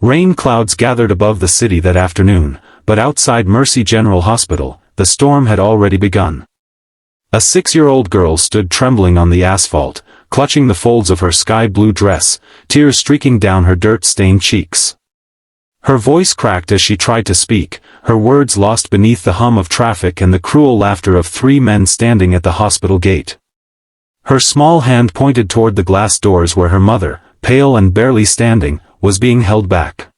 Rain clouds gathered above the city that afternoon, but outside Mercy General Hospital, the storm had already begun. A 6-year-old girl stood trembling on the asphalt, clutching the folds of her sky-blue dress, tears streaking down her dirt-stained cheeks. Her voice cracked as she tried to speak, her words lost beneath the hum of traffic and the cruel laughter of 3 men standing at the hospital gate. Her small hand pointed toward the glass doors where her mother, pale and barely standing, was being held back.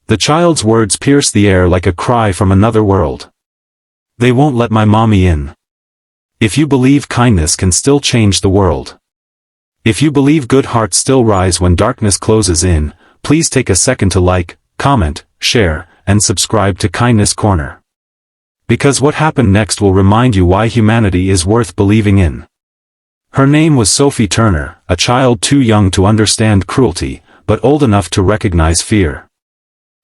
The child's words pierced the air like a cry from another world. "They won't let my mommy in. If you believe kindness can still change the world. If you believe good hearts still rise when darkness closes in, please take a second to like, comment, share, and subscribe to Kindness Corner. Because what happened next will remind you why humanity is worth believing in." Her name was Sophie Turner, a child too young to understand cruelty, but old enough to recognize fear.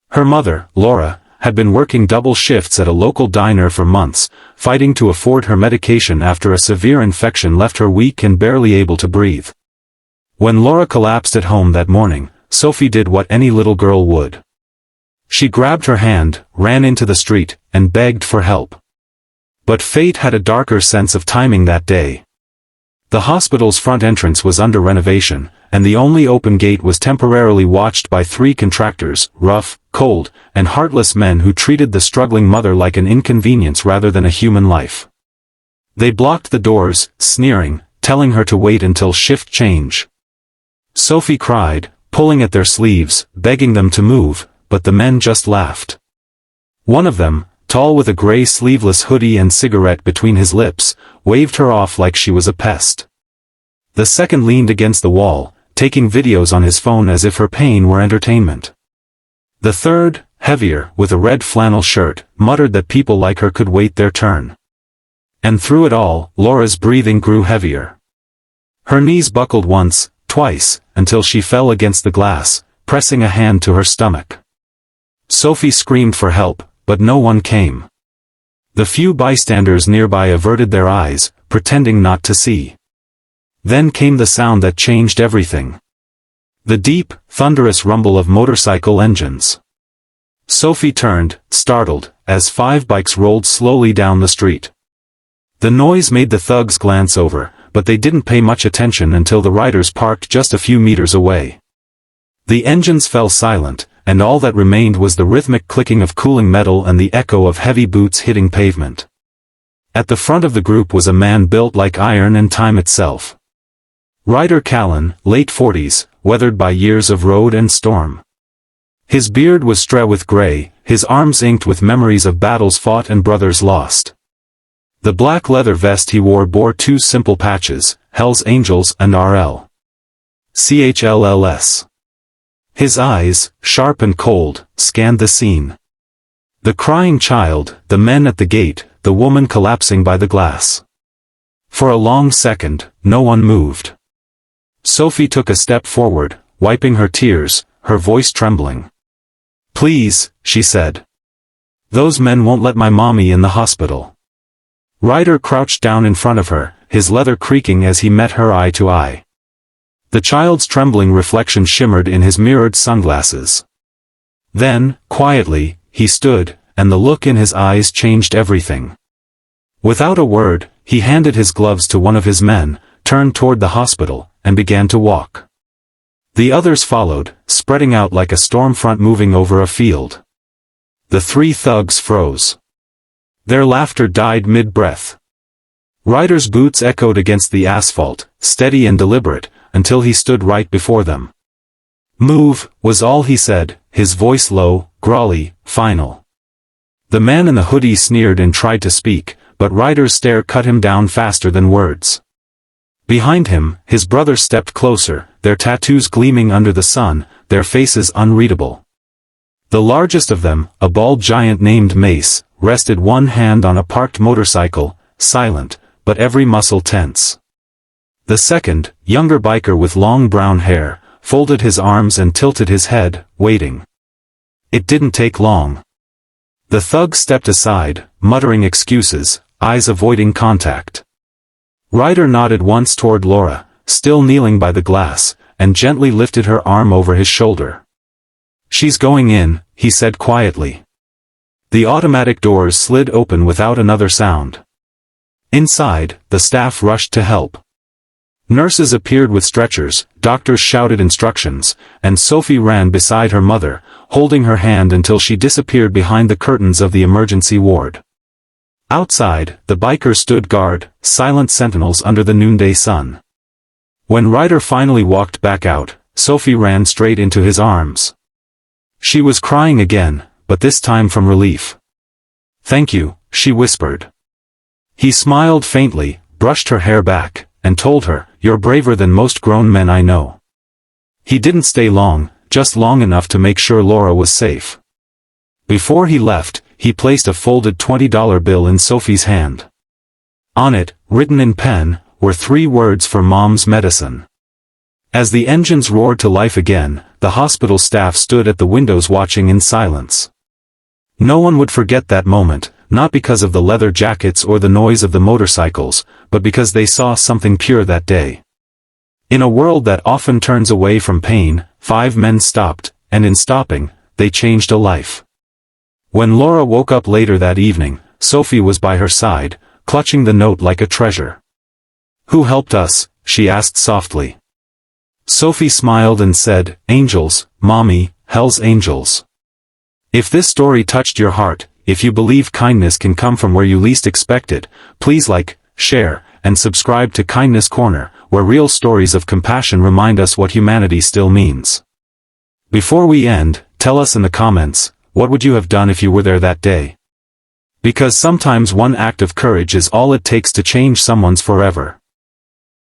Her mother, Laura, had been working double shifts at a local diner for months, fighting to afford her medication after a severe infection left her weak and barely able to breathe. When Laura collapsed at home that morning, Sophie did what any little girl would. She grabbed her hand, ran into the street, and begged for help. But fate had a darker sense of timing that day. The hospital's front entrance was under renovation, and the only open gate was temporarily watched by 3 contractors, rough, cold, and heartless men who treated the struggling mother like an inconvenience rather than a human life. They blocked the doors, sneering, telling her to wait until shift change. Sophie cried, pulling at their sleeves, begging them to move, but the men just laughed. One of them, tall with a gray sleeveless hoodie and cigarette between his lips, waved her off like she was a pest. The second leaned against the wall, taking videos on his phone as if her pain were entertainment. The third, heavier, with a red flannel shirt, muttered that people like her could wait their turn. And through it all, Laura's breathing grew heavier. Her knees buckled once, twice, until she fell against the glass, pressing a hand to her stomach. Sophie screamed for help, but no one came. The few bystanders nearby averted their eyes, pretending not to see. Then came the sound that changed everything. The deep, thunderous rumble of motorcycle engines. Sophie turned, startled, as 5 bikes rolled slowly down the street. The noise made the thugs glance over, but they didn't pay much attention until the riders parked just a few meters away. The engines fell silent, and all that remained was the rhythmic clicking of cooling metal and the echo of heavy boots hitting pavement. At the front of the group was a man built like iron and time itself. Ryder Callan, late 40s, weathered by years of road and storm. His beard was streaked with gray, his arms inked with memories of battles fought and brothers lost. The black leather vest he wore bore 2 simple patches, Hell's Angels and RL. CHLLS. His eyes, sharp and cold, scanned the scene. The crying child, the men at the gate, the woman collapsing by the glass. For a long second, no one moved. Sophie took a step forward, wiping her tears, her voice trembling. "Please," she said. "Those men won't let my mommy in the hospital." Ryder crouched down in front of her, his leather creaking as he met her eye to eye. The child's trembling reflection shimmered in his mirrored sunglasses. Then, quietly, he stood, and the look in his eyes changed everything. Without a word, he handed his gloves to one of his men, turned toward the hospital, and began to walk. The others followed, spreading out like a storm front moving over a field. The 3 thugs froze. Their laughter died mid-breath. Ryder's boots echoed against the asphalt, steady and deliberate, until he stood right before them. "Move," was all he said, his voice low, growly, final. The man in the hoodie sneered and tried to speak, but Ryder's stare cut him down faster than words. Behind him, his brothers stepped closer, their tattoos gleaming under the sun, their faces unreadable. The largest of them, a bald giant named Mace, rested one hand on a parked motorcycle, silent, but every muscle tense. The second, younger biker with long brown hair, folded his arms and tilted his head, waiting. It didn't take long. The thug stepped aside, muttering excuses, eyes avoiding contact. Ryder nodded once toward Laura, still kneeling by the glass, and gently lifted her arm over his shoulder. "She's going in," he said quietly. The automatic doors slid open without another sound. Inside, the staff rushed to help. Nurses appeared with stretchers, doctors shouted instructions, and Sophie ran beside her mother, holding her hand until she disappeared behind the curtains of the emergency ward. Outside, the bikers stood guard, silent sentinels under the noonday sun. When Ryder finally walked back out, Sophie ran straight into his arms. She was crying again, but this time from relief. "Thank you," she whispered. He smiled faintly, brushed her hair back, and told her, "You're braver than most grown men I know." He didn't stay long, just long enough to make sure Laura was safe. Before he left, he placed a folded $20 bill in Sophie's hand. On it, written in pen, were 3 words for Mom's medicine. As the engines roared to life again, the hospital staff stood at the windows watching in silence. No one would forget that moment, not because of the leather jackets or the noise of the motorcycles, but because they saw something pure that day. In a world that often turns away from pain, 5 men stopped, and in stopping, they changed a life. When Laura woke up later that evening, Sophie was by her side, clutching the note like a treasure. "Who helped us?" she asked softly. Sophie smiled and said, "Angels, Mommy, hell's angels." If this story touched your heart, if you believe kindness can come from where you least expect it, please like, share, and subscribe to Kindness Corner, where real stories of compassion remind us what humanity still means. Before we end, tell us in the comments, what would you have done if you were there that day? Because sometimes one act of courage is all it takes to change someone's forever.